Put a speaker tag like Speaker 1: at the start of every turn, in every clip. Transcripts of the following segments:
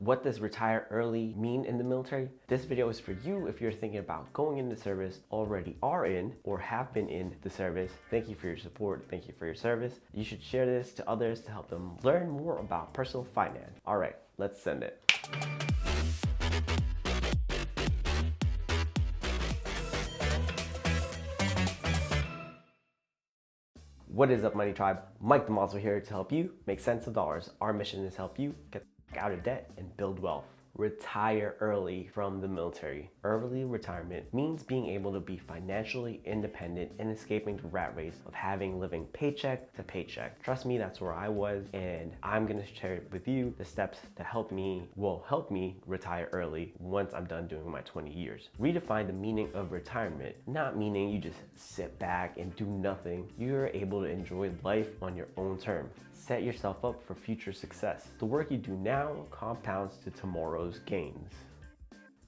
Speaker 1: What does retire early mean in the military? This video is for you if you're thinking about going into service, already are in, or have been in the service. Thank you for your support. Thank you for your service. You should share this to others to help them learn more about personal finance. All right, let's send it. What is up, Money Tribe? Mike Damazo here to help you make sense of dollars. Our mission is to help you get out of debt and build wealth. Retire early from the military. Early retirement means being able to be financially independent and escaping the rat race of living paycheck to paycheck. Trust me, that's where I was, and I'm gonna share with you the steps that help me retire early once I'm done doing my 20 years. Redefine the meaning of retirement, not meaning you just sit back and do nothing. You're able to enjoy life on your own terms. Set yourself up for future success. The work you do now compounds to tomorrow's gains.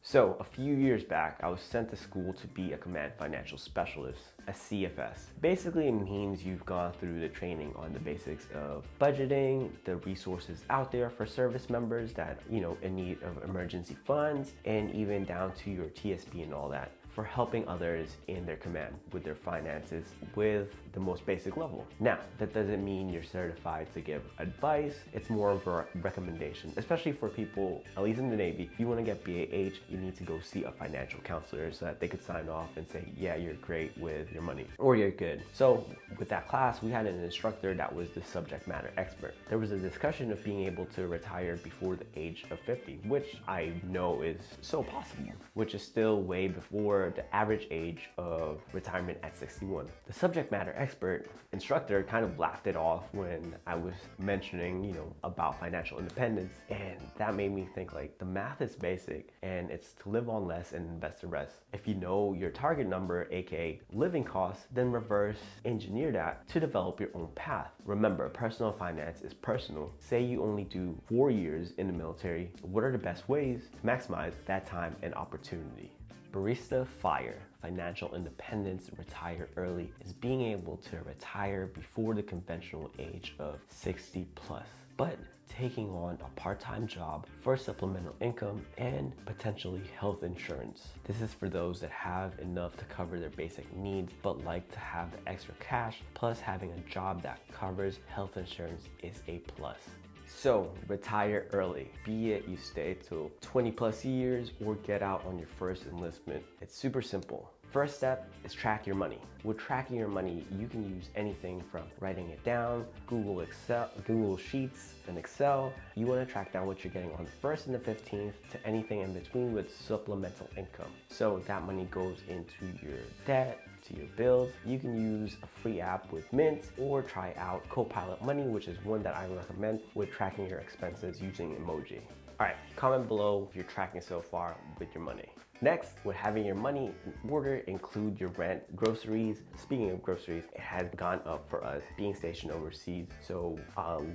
Speaker 1: So a few years back, I was sent to school to be a command financial specialist, a CFS. Basically, it means you've gone through the training on the basics of budgeting, the resources out there for service members that, in need of emergency funds, and even down to your TSP and all that, for helping others in their command with their finances with the most basic level. Now, that doesn't mean you're certified to give advice. It's more of a recommendation, especially for people, at least in the Navy. If you want to get BAH, you need to go see a financial counselor so that they could sign off and say, yeah, you're great with your money, or you're good. So with that class, we had an instructor that was the subject matter expert. There was a discussion of being able to retire before the age of 50, which I know is so possible, which is still way before the average age of retirement at 61. The subject matter expert instructor kind of laughed it off when I was mentioning, about financial independence. And that made me think, like, the math is basic and it's to live on less and invest the rest. If you know your target number, aka living costs, then reverse engineer that to develop your own path. Remember, personal finance is personal. Say you only do 4 years in the military. What are the best ways to maximize that time and opportunity? BARISTA FIRE, financial independence, retire early, is being able to retire before the conventional age of 60 plus, but taking on a part-time job for supplemental income and potentially health insurance. This is for those that have enough to cover their basic needs, but like to have the extra cash, plus having a job that covers health insurance is a plus. So retire early, be it you stay till 20 plus years or get out on your first enlistment. It's super simple. First step is track your money. With tracking your money, you can use anything from writing it down, Google Sheets, and Excel. You want to track down what you're getting on the 1st and the 15th to anything in between with supplemental income. So that money goes into your debt, to your bills. You can use a free app with Mint or try out Copilot Money, which is one that I recommend with tracking your expenses using emoji. All right, comment below if you're tracking so far with your money. Next, with having your money in order, include your rent, groceries. Speaking of groceries, it has gone up for us being stationed overseas. So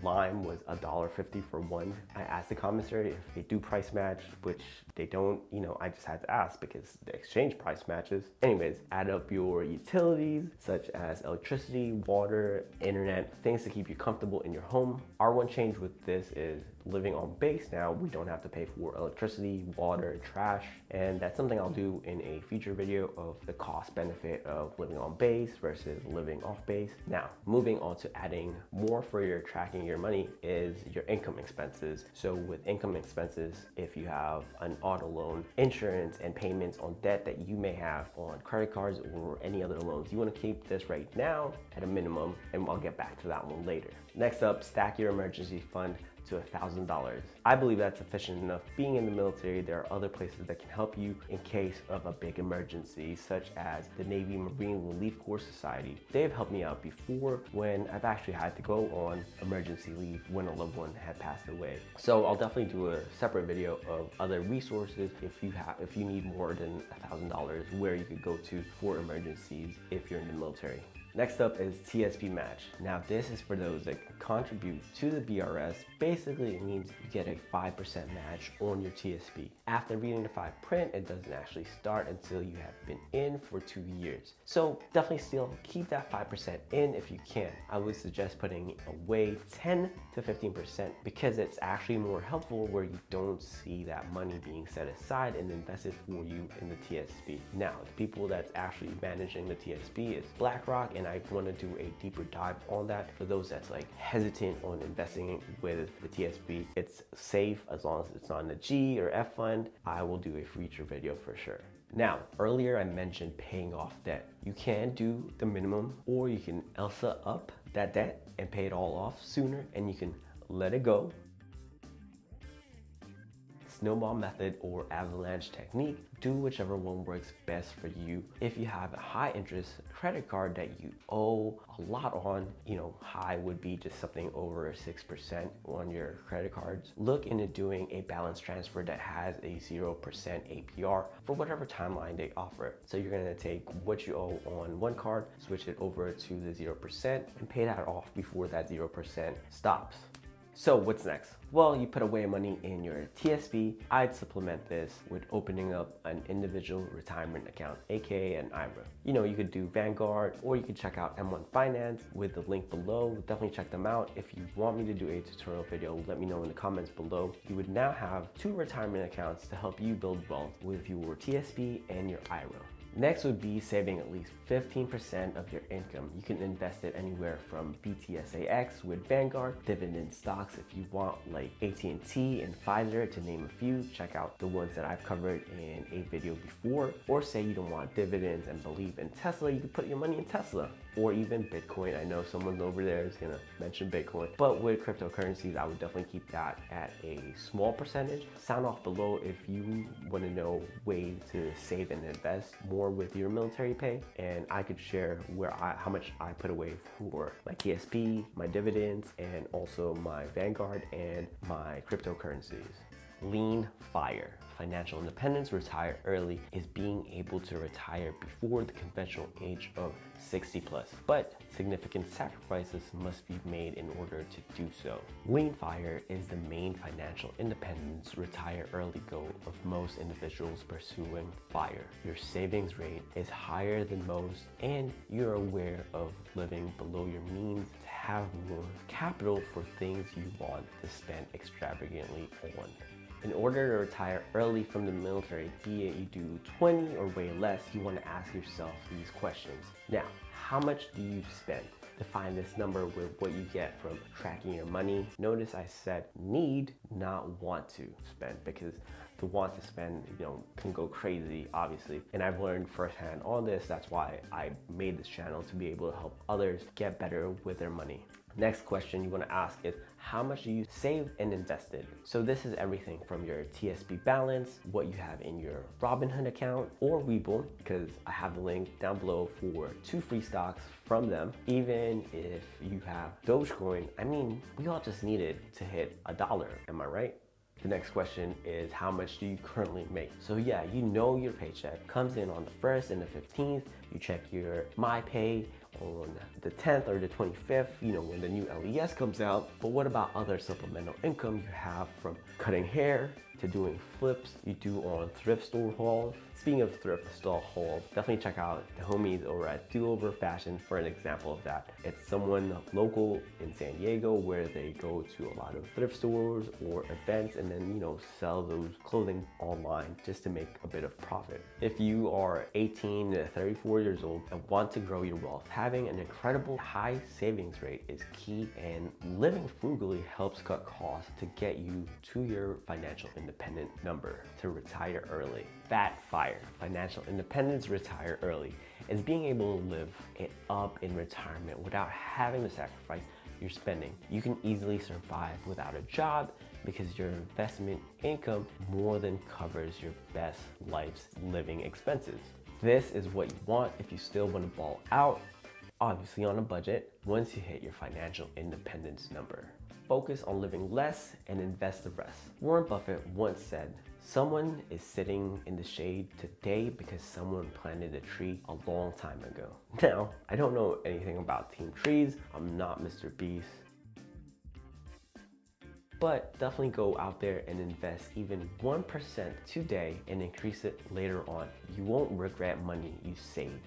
Speaker 1: lime was $1.50 for one. I asked the commissary if they do price match, which they don't. I just had to ask because the exchange price matches. Anyways, add up your utilities such as electricity, water, internet, things to keep you comfortable in your home. Our one change with this is living on base now, we don't have to pay for electricity, water, trash, and that's something I'll do in a future video of the cost benefit of living on base versus living off base. Now, moving on to adding more for your tracking your money is your income expenses. So with income expenses, if you have an auto loan, insurance, and payments on debt that you may have on credit cards or any other loans, you want to keep this right now at a minimum, and I'll get back to that one later. Next up, stack your emergency fund to $1,000. I believe that's sufficient enough. Being in the military, there are other places that can help you in case of a big emergency, such as the Navy Marine Relief Corps Society. They've helped me out before when I've actually had to go on emergency leave when a loved one had passed away. So I'll definitely do a separate video of other resources if you need more than $1,000, where you could go to for emergencies if you're in the military. Next up is TSP match. Now this is for those that contribute to the BRS. Basically it means you get a 5% match on your TSP. After reading the fine print, it doesn't actually start until you have been in for 2 years. So definitely still keep that 5% in if you can. I would suggest putting away 10 to 15% because it's actually more helpful where you don't see that money being set aside and invested for you in the TSP. Now, the people that's actually managing the TSP is BlackRock, and I want to do a deeper dive on that. For those that's like hesitant on investing with the TSP, it's safe as long as it's not in a G or F fund. I will do a future video for sure. Now, earlier I mentioned paying off debt. You can do the minimum, or you can ELSA up that debt and pay it all off sooner, and you can let it go. Snowball method or avalanche technique, do whichever one works best for you. If you have a high interest credit card that you owe a lot on, high would be just something over 6% on your credit cards, look into doing a balance transfer that has a 0% APR for whatever timeline they offer. So you're gonna take what you owe on one card, switch it over to the 0% and pay that off before that 0% stops. So what's next? Well, you put away money in your TSP. I'd supplement this with opening up an individual retirement account, aka an IRA. You could do Vanguard, or you could check out M1 Finance with the link below. Definitely check them out. If you want me to do a tutorial video, let me know in the comments below. You would now have 2 retirement accounts to help you build wealth with your TSP and your IRA. Next would be saving at least 15% of your income. You can invest it anywhere from BTSAX with Vanguard, dividend stocks if you want, like AT&T and Pfizer to name a few. Check out the ones that I've covered in a video before. Or say you don't want dividends and believe in Tesla, you can put your money in Tesla. Or even Bitcoin. I know someone over there is gonna mention Bitcoin, but with cryptocurrencies, I would definitely keep that at a small percentage. Sound off below if you wanna know ways to save and invest more with your military pay, and I could share how much I put away for my TSP, my dividends, and also my Vanguard and my cryptocurrencies. Lean fire. Financial independence, retire early, is being able to retire before the conventional age of 60 plus. But significant sacrifices must be made in order to do so. Lean fire is the main financial independence, retire early goal of most individuals pursuing fire. Your savings rate is higher than most, and you're aware of living below your means to have more capital for things you want to spend extravagantly on. In order to retire early from the military, be it you do 20 or way less, you want to ask yourself these questions. Now, how much do you spend? Define this number with what you get from tracking your money. Notice I said need, not want to spend, because the want to spend, can go crazy, obviously. And I've learned firsthand on this. That's why I made this channel, to be able to help others get better with their money. Next question you want to ask is, how much do you save and invested? So this is everything from your TSP balance, what you have in your Robinhood account or Webull, because I have the link down below for 2 free stocks from them. Even if you have Dogecoin, we all just needed to hit $1, am I right? The next question is, how much do you currently make? So yeah, your paycheck comes in on the 1st and the 15th. You check your My Pay on the 10th or the 25th, when the new LES comes out. But what about other supplemental income you have, from cutting hair to doing flips you do on thrift store hauls? Speaking of thrift store hauls, definitely check out the homies over at Do Over Fashion for an example of that. It's someone local in San Diego where they go to a lot of thrift stores or events and then, sell those clothing online just to make a bit of profit. If you are 18 to 34 years old and want to grow your wealth, having an incredible high savings rate is key, and living frugally helps cut costs to get you to your financial independent number to retire early. Fat fire. Financial independence, retire early, is being able to live it up in retirement without having to sacrifice your spending. You can easily survive without a job because your investment income more than covers your best life's living expenses. This is what you want if you still want to ball out, obviously on a budget, once you hit your financial independence number. Focus on living less and invest the rest. Warren Buffett once said, Someone is sitting in the shade today because someone planted a tree a long time ago. Now, I don't know anything about team trees. I'm not Mr. Beast. But definitely go out there and invest even 1% today and increase it later on. You won't regret money you save.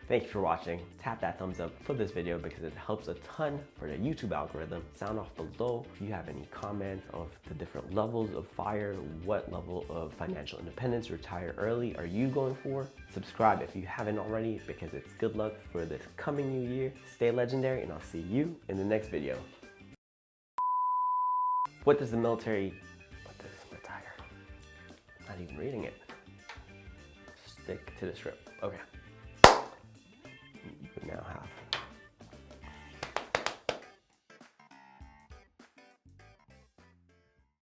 Speaker 1: Thank you for watching. Tap that thumbs up for this video because it helps a ton for the YouTube algorithm. Sound off below if you have any comments of the different levels of FIRE, what level of financial independence, retire early are you going for? Subscribe if you haven't already because it's good luck for this coming new year. Stay legendary and I'll see you in the next video. What does the military, retire? Not even reading it. Stick to the script. Okay.